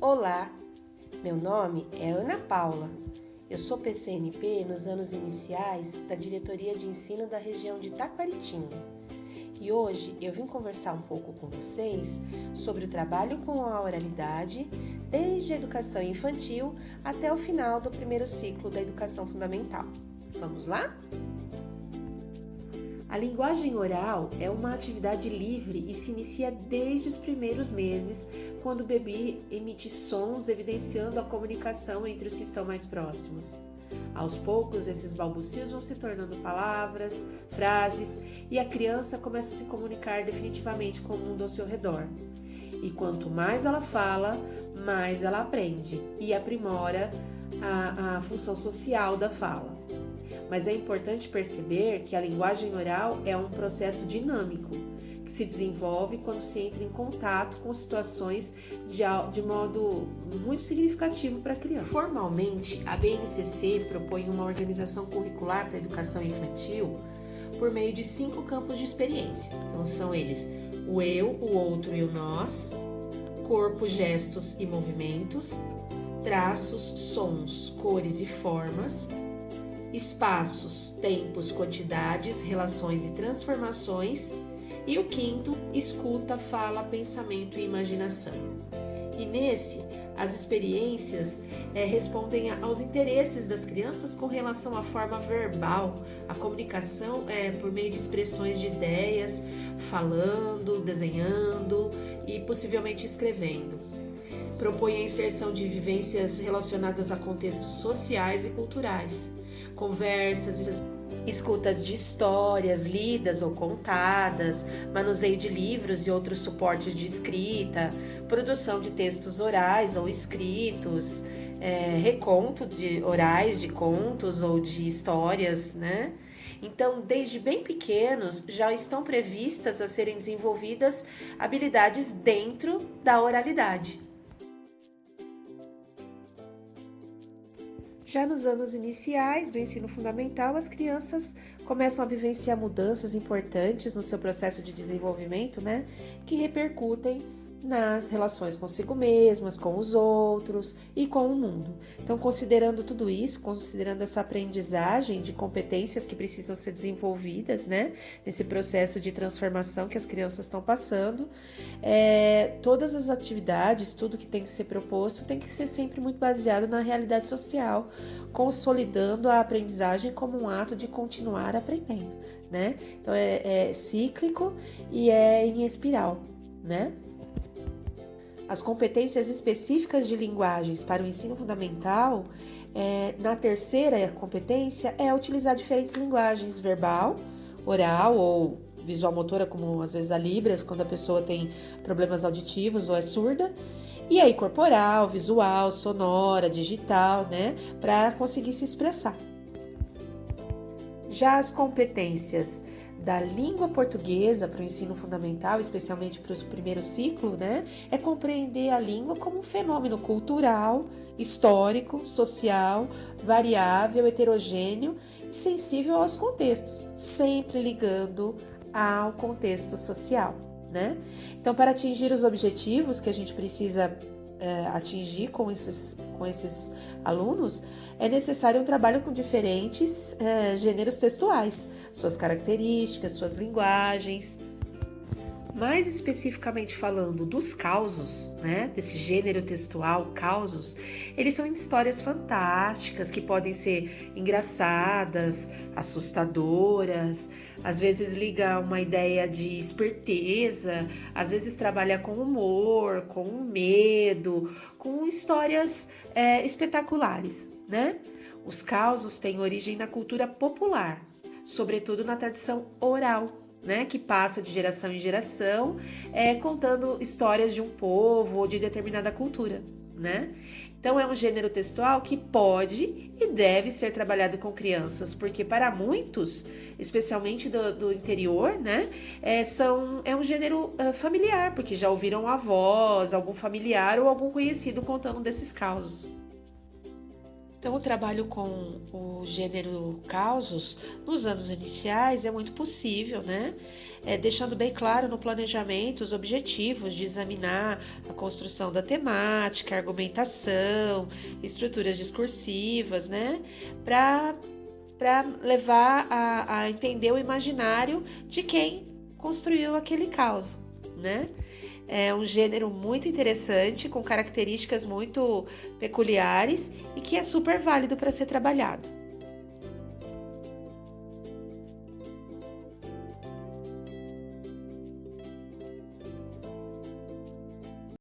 Olá, meu nome é Ana Paula. Eu sou PCNP nos anos iniciais da Diretoria de Ensino da região de Taquaritinga. E hoje eu vim conversar um pouco com vocês sobre o trabalho com a oralidade, desde a educação infantil até o final do primeiro ciclo da educação fundamental. Vamos lá? A linguagem oral é uma atividade livre e se inicia desde os primeiros meses, quando o bebê emite sons evidenciando a comunicação entre os que estão mais próximos. Aos poucos, esses balbucios vão se tornando palavras, frases, e a criança começa a se comunicar definitivamente com o mundo ao seu redor. E quanto mais ela fala, mais ela aprende e aprimora a função social da fala. Mas é importante perceber que a linguagem oral é um processo dinâmico, que se desenvolve quando se entra em contato com situações de modo muito significativo para a criança. Formalmente, a BNCC propõe uma organização curricular para a educação infantil por meio de 5 campos de experiência. Então são eles: o eu, o outro e o nós, corpo, gestos e movimentos, traços, sons, cores e formas, espaços, tempos, quantidades, relações e transformações, e o quinto, escuta, fala, pensamento e imaginação. E nesse, as experiências respondem aos interesses das crianças com relação à forma verbal, a comunicação por meio de expressões de ideias, falando, desenhando e possivelmente escrevendo. Propõe a inserção de vivências relacionadas a contextos sociais e culturais, conversas, escutas de histórias lidas ou contadas, manuseio de livros e outros suportes de escrita, produção de textos orais ou escritos, reconto de orais de contos ou de histórias, né? Então, desde bem pequenos, já estão previstas a serem desenvolvidas habilidades dentro da oralidade. Já nos anos iniciais do ensino fundamental, as crianças começam a vivenciar mudanças importantes no seu processo de desenvolvimento, né, que repercutem nas relações consigo mesmas, com os outros e com o mundo. Então, considerando tudo isso, considerando essa aprendizagem de competências que precisam ser desenvolvidas, né, nesse processo de transformação que as crianças estão passando, todas as atividades, tudo que tem que ser proposto, tem que ser sempre muito baseado na realidade social, consolidando a aprendizagem como um ato de continuar aprendendo, né? Então, é cíclico e é em espiral, né? As competências específicas de linguagens para o ensino fundamental, na terceira competência, é utilizar diferentes linguagens: verbal, oral ou visual-motora, como às vezes a Libras, quando a pessoa tem problemas auditivos ou é surda, e aí corporal, visual, sonora, digital, né, para conseguir se expressar. Já as competências da língua portuguesa para o ensino fundamental, especialmente para o primeiro ciclo, né, é compreender a língua como um fenômeno cultural, histórico, social, variável, heterogêneo e sensível aos contextos, sempre ligando ao contexto social, né? Então, para atingir os objetivos que a gente precisa atingir com esses alunos, é necessário um trabalho com diferentes gêneros textuais, suas características, suas linguagens. Mais especificamente falando dos causos, né, desse gênero textual, causos, eles são histórias fantásticas que podem ser engraçadas, assustadoras, às vezes liga uma ideia de esperteza, às vezes trabalha com humor, com medo, com histórias espetaculares, né? Os causos têm origem na cultura popular, sobretudo na tradição oral, né, que passa de geração em geração, contando histórias de um povo ou de determinada cultura, né? Então é um gênero textual que pode e deve ser trabalhado com crianças, porque para muitos, especialmente do interior, né, é um gênero familiar, porque já ouviram avós, algum familiar ou algum conhecido contando desses causos. Então, o trabalho com o gênero causos nos anos iniciais é muito possível, né? Deixando bem claro no planejamento os objetivos de examinar a construção da temática, argumentação, estruturas discursivas, né? Para levar a entender o imaginário de quem construiu aquele caos, né? É um gênero muito interessante, com características muito peculiares e que é super válido para ser trabalhado.